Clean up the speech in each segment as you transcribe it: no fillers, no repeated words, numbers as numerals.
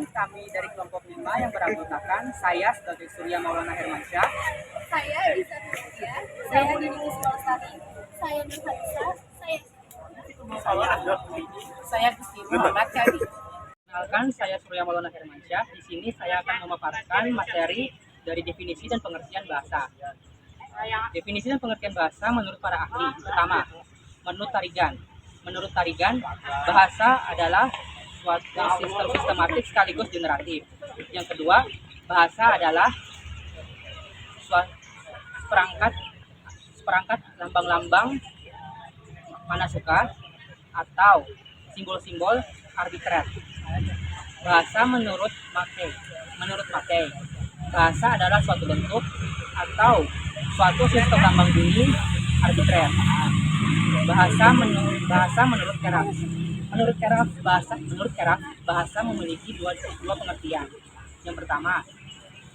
Perkenalkan, kami dari kelompok 5 yang beranggotakan saya sebagai Surya Maulana Hermansyah. Saya Elisa Nursia, saya Dini Kusmalastari, saya Nur Halisa, Saya Gusti Muhammad Kadi. Perkenalkan, saya Surya Maulana Hermansyah. Di sini saya akan memaparkan materi dari definisi dan pengertian bahasa. Definisi dan pengertian bahasa menurut para ahli. Pertama, Menurut Tarigan, bahasa adalah suatu sistem sistematik sekaligus generatif. Yang kedua, bahasa adalah seperangkat lambang-lambang manasuka atau simbol-simbol arbitrer. Bahasa menurut Mackey, bahasa adalah suatu bentuk atau suatu sistem lambang bunyi arbitrer. Bahasa menurut Keras, bahasa memiliki dua pengertian. Yang pertama,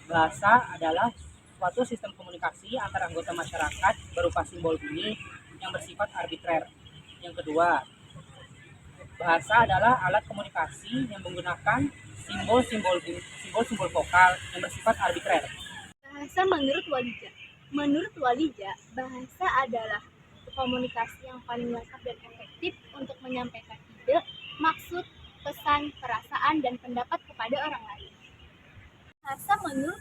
bahasa adalah suatu sistem komunikasi antar anggota masyarakat berupa simbol bunyi yang bersifat arbitrer. Yang kedua, bahasa adalah alat komunikasi yang menggunakan simbol-simbol vokal yang bersifat arbitrer. Bahasa menurut Walija, bahasa adalah komunikasi yang paling lengkap dan efektif untuk menyampaikan ide, maksud, pesan, perasaan, dan pendapat kepada orang lain. Bahasa menurut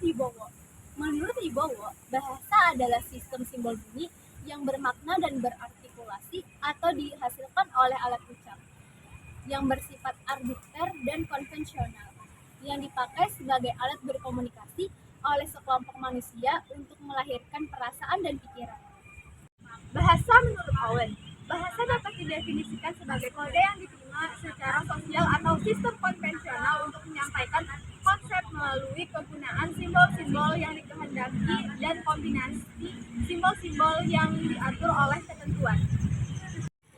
Wibowo, bahasa adalah sistem simbol bunyi yang bermakna dan berartikulasi atau dihasilkan oleh alat ucap yang bersifat arbiter dan konvensional, yang dipakai sebagai alat berkomunikasi oleh sekelompok manusia untuk melahirkan perasaan dan pikiran. Bahasa menurut Owen, bahasa dapat didefinisikan sebagai kode yang diterima secara sosial atau sistem konvensional untuk menyampaikan konsep melalui penggunaan simbol-simbol yang dikehendaki dan kombinasi simbol-simbol yang diatur oleh ketentuan.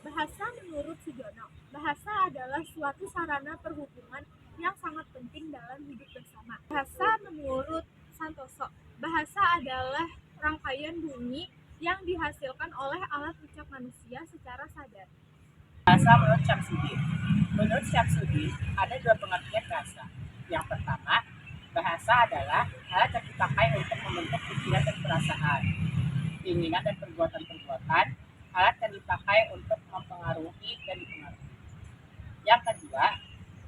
Bahasa menurut Sujono, bahasa adalah suatu sarana perhubungan yang sangat penting dalam hidup bersama. Bahasa menurut Santoso, bahasa adalah rangkaian bunyi yang dihasilkan oleh alat ucap manusia secara sadar. Bahasa menurut Syamsuddin ada dua pengertian bahasa. Yang pertama, bahasa adalah alat yang dipakai untuk membentuk pikiran dan perasaan, keinginan dan perbuatan-perbuatan, alat yang dipakai untuk mempengaruhi dan dipengaruhi. Yang kedua,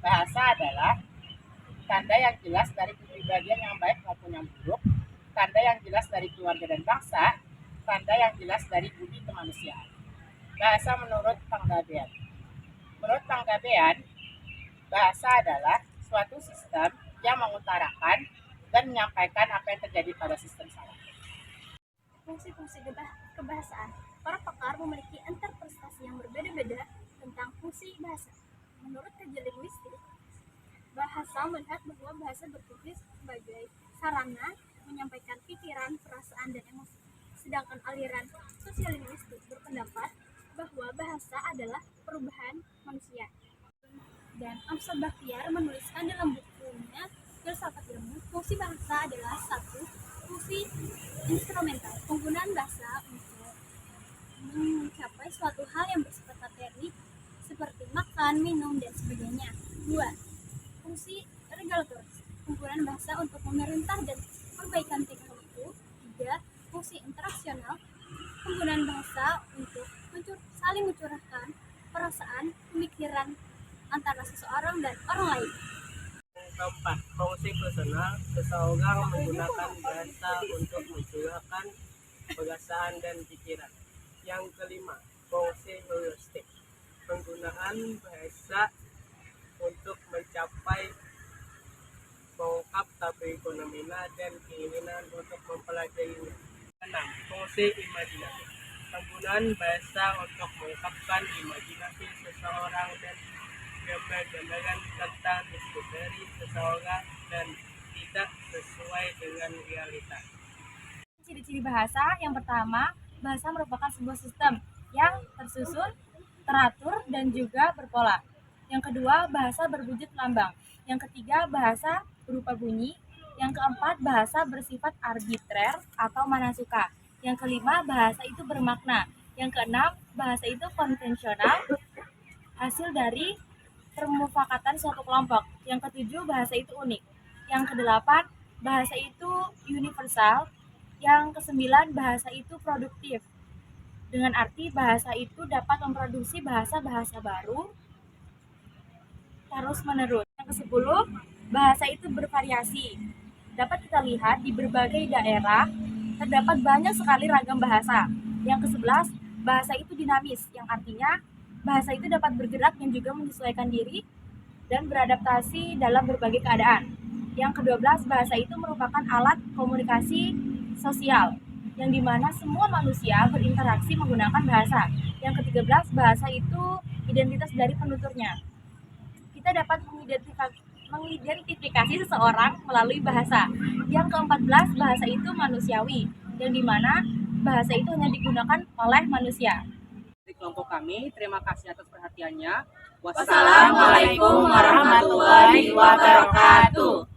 bahasa adalah tanda yang jelas dari kepribadian yang baik maupun yang buruk, tanda yang jelas dari keluarga dan bangsa, tanda yang jelas dari budi kemanusiaan. Bahasa menurut Panggabean. Menurut Panggabean, bahasa adalah suatu sistem yang mengutarakan dan menyampaikan apa yang terjadi pada sistem salah. Fungsi-fungsi kebahasaan. Para pakar memiliki interpretasi yang berbeda-beda tentang fungsi bahasa. Menurut kajian linguistik, bahasa melihat bahwa bahasa berfungsi sebagai sarana menyampaikan pikiran, perasaan, dan emosi. Sedangkan aliran sosial-linguistik berpendapat bahwa bahasa adalah perubahan manusia. Dan Amsal Bakhtiar menuliskan dalam bukunya Filsafat Ilmu, fungsi bahasa adalah satu, fungsi instrumental, penggunaan bahasa untuk mencapai suatu hal yang bersifat materi seperti makan, minum, dan sebagainya. 2. Fungsi regulatoris, penggunaan bahasa untuk memerintah dan perbaikan tingkah laku. 3. Fungsi interaksional, penggunaan bahasa untuk saling mencurahkan perasaan, pemikiran antara seseorang dan orang lain. Keempat, fungsi personal, seseorang menggunakan bahasa untuk mencurahkan perasaan dan pikiran. Yang kelima, fungsi heuristik, penggunaan bahasa untuk mencapai mengungkap fenomena dan keinginan untuk mempelajarinya. 6. Fungsi imajinasi, penggunaan bahasa untuk mengungkapkan imajinasi seseorang dan gambaran tentang misteri seseorang dan tidak sesuai dengan realitas. Ciri-ciri bahasa. Yang pertama, bahasa merupakan sebuah sistem yang tersusun, teratur, dan juga berpola. Yang kedua, bahasa berwujud lambang. Yang ketiga, bahasa berupa bunyi. Yang keempat, bahasa bersifat arbitrer atau manasuka. Yang kelima, bahasa itu bermakna. Yang keenam, bahasa itu konvensional, hasil dari ketermufakatan suatu kelompok. Yang ketujuh, bahasa itu unik. Yang kedelapan, bahasa itu universal. Yang kesembilan, bahasa itu produktif. Dengan arti bahasa itu dapat memproduksi bahasa-bahasa baru terus-menerus. Yang kesepuluh, bahasa itu bervariasi. Dapat kita lihat di berbagai daerah terdapat banyak sekali ragam bahasa. Yang kesebelas, bahasa itu dinamis, yang artinya bahasa itu dapat bergerak dan juga menyesuaikan diri dan beradaptasi dalam berbagai keadaan. Yang ke-12, bahasa itu merupakan alat komunikasi sosial, yang dimana semua manusia berinteraksi menggunakan bahasa. Yang ke-13, bahasa itu identitas dari penuturnya. Kita dapat mengidentifikasi seseorang melalui bahasa. Yang ke-14, bahasa itu manusiawi, yang dimana bahasa itu hanya digunakan oleh manusia. Dari kelompok kami, terima kasih atas perhatiannya. Wassalamualaikum warahmatullahi wabarakatuh.